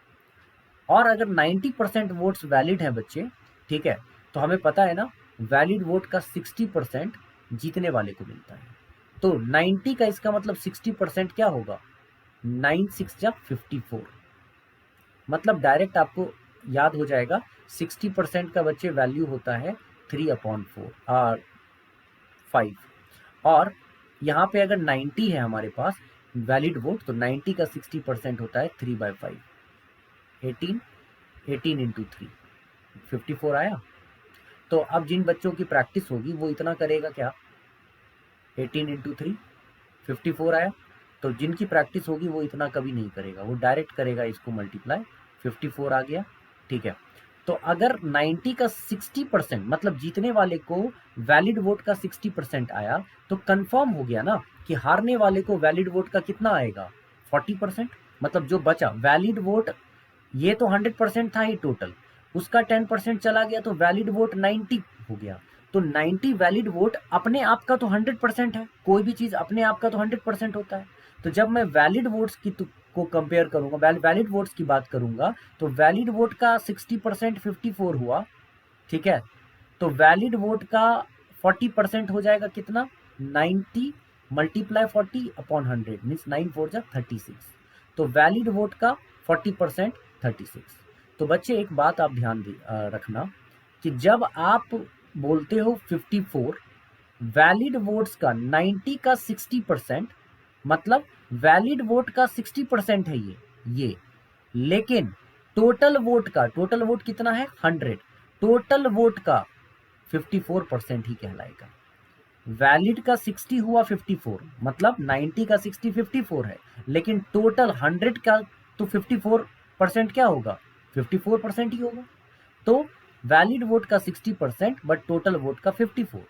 और अगर 90% वोट्स वैलिड हैं बच्चे, ठीक है, तो हमें पता है ना वैलिड वोट का 60% जीतने वाले को मिलता है। तो 90 का इसका मतलब 60% क्या होगा, 9 6 जा 54, मतलब डायरेक्ट आपको याद हो जाएगा 60% का बच्चे वैल्यू होता है 3/4 और 5। और यहाँ पे अगर 90 है हमारे पास वैलिड वोट, तो 90 का 60% होता है 3/5, 18 इंटू 3 54 आया। तो अब जिन बच्चों की प्रैक्टिस होगी वो इतना करेगा क्या, 18 इंटू 3 54 आया। तो जिनकी प्रैक्टिस होगी वो इतना कभी नहीं करेगा, वो डायरेक्ट करेगा इसको मल्टीप्लाई, 54 आ गया। ठीक है, तो अगर 90 का 60% मतलब जीतने वाले को वैलिड वोट का 60% आया, तो कंफर्म हो गया ना कि हारने वाले को वैलिड वोट का कितना आएगा 40%। मतलब जो बचा वैलिड वोट, ये तो 100% था ही टोटल, उसका 10% चला गया तो वैलिड वोट 90 हो गया। तो 90 वैलिड वोट अपने आप का तो 100% है, कोई भी चीज अपने आप का तो 100% होता है। तो जब मैं वैलिड वोट्स की को कंपेयर करूंगा, वैलिड वोट्स की बात करूंगा, तो वैलिड वोट का 60% 54 हुआ, ठीक है, तो वैलिड वोट का 40% हो जाएगा कितना 90 मल्टीप्लाई 40/100 मीन्स 9 4 जा 36। तो वैलिड वोट का 40% 36। तो बच्चे एक बात आप ध्यान रखना कि जब आप बोलते हो 54, वैलिड वोट्स का 90 का 60%, मतलब वैलिड वोट का 60% है ये, लेकिन टोटल वोट कितना है 100, टोटल वोट का 54% ही कहलाएगा। वैलिड का 60 हुआ 54, मतलब 90 का 60 54 है, लेकिन टोटल 100 का तो 54% क्या होगा 54% ही होगा। तो वैलिड वोट का 60% बट टोटल वोट का 54,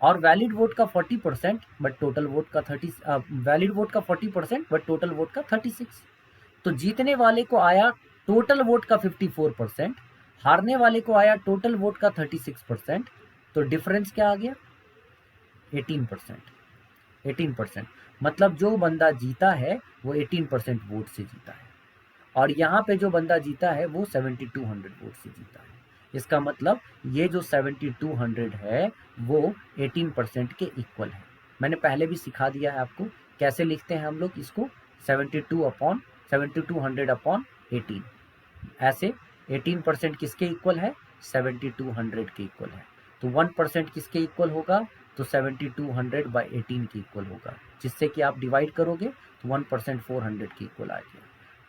और वैलिड वोट का 40% बट टोटल वोट का 30, वैलिड वोट का 40% बट टोटल वोट का 36। तो जीतने वाले को आया टोटल वोट का 54%, हारने वाले को आया टोटल वोट का 36%। तो डिफरेंस क्या आ गया 18%। 18% मतलब जो बंदा जीता है वो 18% वोट से जीता है, और यहाँ पे जो बंदा जीता है वो 7200 वोट से जीता है। इसका मतलब ये जो 7200 है वो 18% के इक्वल है। मैंने पहले भी सिखा दिया है आपको कैसे लिखते हैं हम लोग इसको, 7200 अपॉन 18, ऐसे 18% किसके इक्वल है, 7200 के इक्वल है। तो 1% किसके इक्वल होगा, तो 7200 बाई 18 के इक्वल होगा, जिससे कि आप डिवाइड करोगे तो 1% 400 के इक्वल आ गया।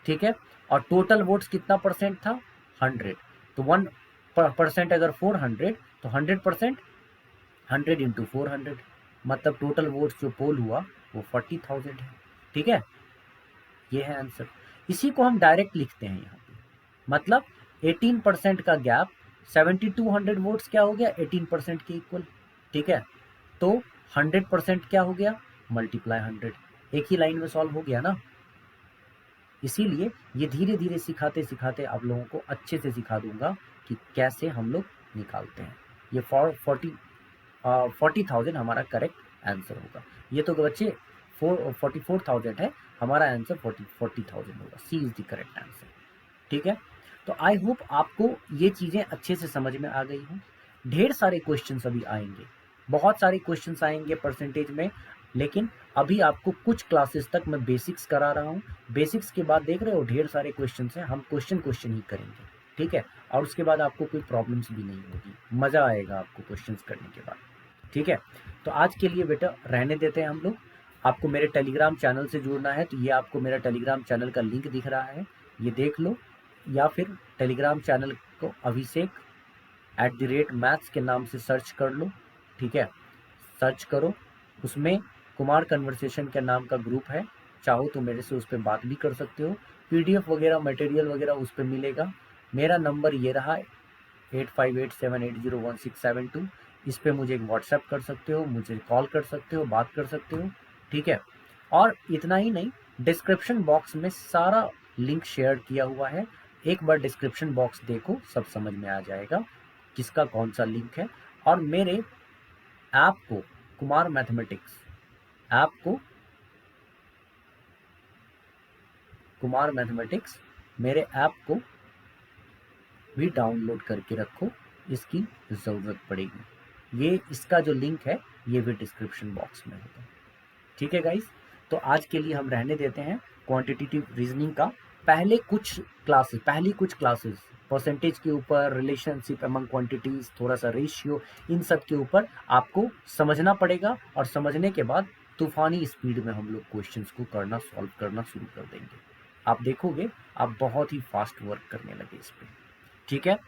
ठीक है, और टोटल वोट्स कितना परसेंट था, 100, तो 1% अगर 400 तो 100% 100 इंटू 400, मतलब टोटल वोट्स जो पोल हुआ वो 40,000 है। ठीक है, ये है आंसर। इसी को हम डायरेक्ट लिखते हैं यहाँ पे, मतलब 18% का गैप, 7200 वोट्स क्या हो गया, 18% के इक्वल। ठीक है, तो 100% क्या हो गया, मल्टीप्लाई 100, एक ही लाइन में सॉल्व हो गया ना। इसीलिए ये धीरे धीरे सिखाते सिखाते आप लोगों को अच्छे से सिखा दूंगा कि कैसे हम लोग निकालते हैं। ये 40,000 हमारा करेक्ट आंसर होगा। ये तो बच्चे 44,000 है, हमारा आंसर 40,000 होगा। सी इज द करेक्ट आंसर। ठीक है, तो आई होप आपको ये चीज़ें अच्छे से समझ में आ गई हों। ढेर सारे क्वेश्चंस अभी आएंगे, बहुत सारे क्वेश्चंस आएंगे परसेंटेज में, लेकिन अभी आपको कुछ क्लासेस तक मैं बेसिक्स करा रहा हूँ। बेसिक्स के बाद देख रहे हो ढेर सारे क्वेश्चंस हैं, हम क्वेश्चन ही करेंगे। ठीक है, और उसके बाद आपको कोई प्रॉब्लम्स भी नहीं होगी, मज़ा आएगा आपको क्वेश्चंस करने के बाद। ठीक है, तो आज के लिए बेटा रहने देते हैं हम लोग। आपको मेरे टेलीग्राम चैनल से जुड़ना है तो ये आपको मेरा टेलीग्राम चैनल का लिंक दिख रहा है, ये देख लो, या फिर टेलीग्राम चैनल को अभिषेक@maths के नाम से सर्च कर लो। ठीक है, सर्च करो, उसमें कुमार कन्वर्सेशन के नाम का ग्रुप है, चाहो तो मेरे से उस पर बात भी कर सकते हो। PDF वगैरह मटेरियल वगैरह उस पर मिलेगा। मेरा नंबर ये रहा 8587801672, इस पे मुझे व्हाट्सएप कर सकते हो, मुझे कॉल कर सकते हो, बात कर सकते हो। ठीक है, और इतना ही नहीं, डिस्क्रिप्शन बॉक्स में सारा लिंक शेयर किया हुआ है, एक बार डिस्क्रिप्शन बॉक्स देखो, सब समझ में आ जाएगा किसका कौन सा लिंक है। और मेरे ऐप को, कुमार मैथमेटिक्स ऐप को, कुमार मैथमेटिक्स मेरे ऐप को भी डाउनलोड करके रखो, इसकी ज़रूरत पड़ेगी। ये इसका जो लिंक है ये भी डिस्क्रिप्शन बॉक्स में होगा। ठीक है गाइस, तो आज के लिए हम रहने देते हैं क्वांटिटेटिव रीजनिंग का पहली कुछ क्लासेस परसेंटेज के ऊपर, रिलेशनशिप अमंग क्वांटिटीज, थोड़ा सा रेशियो, इन सब के ऊपर आपको समझना पड़ेगा, और समझने के बाद तूफानी स्पीड में हम लोग क्वेश्चंस को करना, सॉल्व करना शुरू कर देंगे। आप देखोगे आप बहुत ही फास्ट वर्क करने लगे इस पर। ठीक है,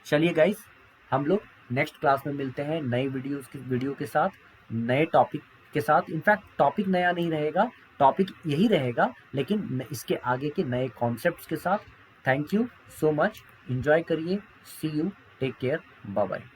चलिए गाइस, हम लोग नेक्स्ट क्लास में मिलते हैं नई वीडियो के साथ, नए टॉपिक के साथ। इनफैक्ट टॉपिक नया नहीं रहेगा, टॉपिक यही रहेगा, लेकिन इसके आगे के नए कॉन्सेप्ट्स के साथ। Thank you so much, enjoy करिए, see you, take care, bye bye.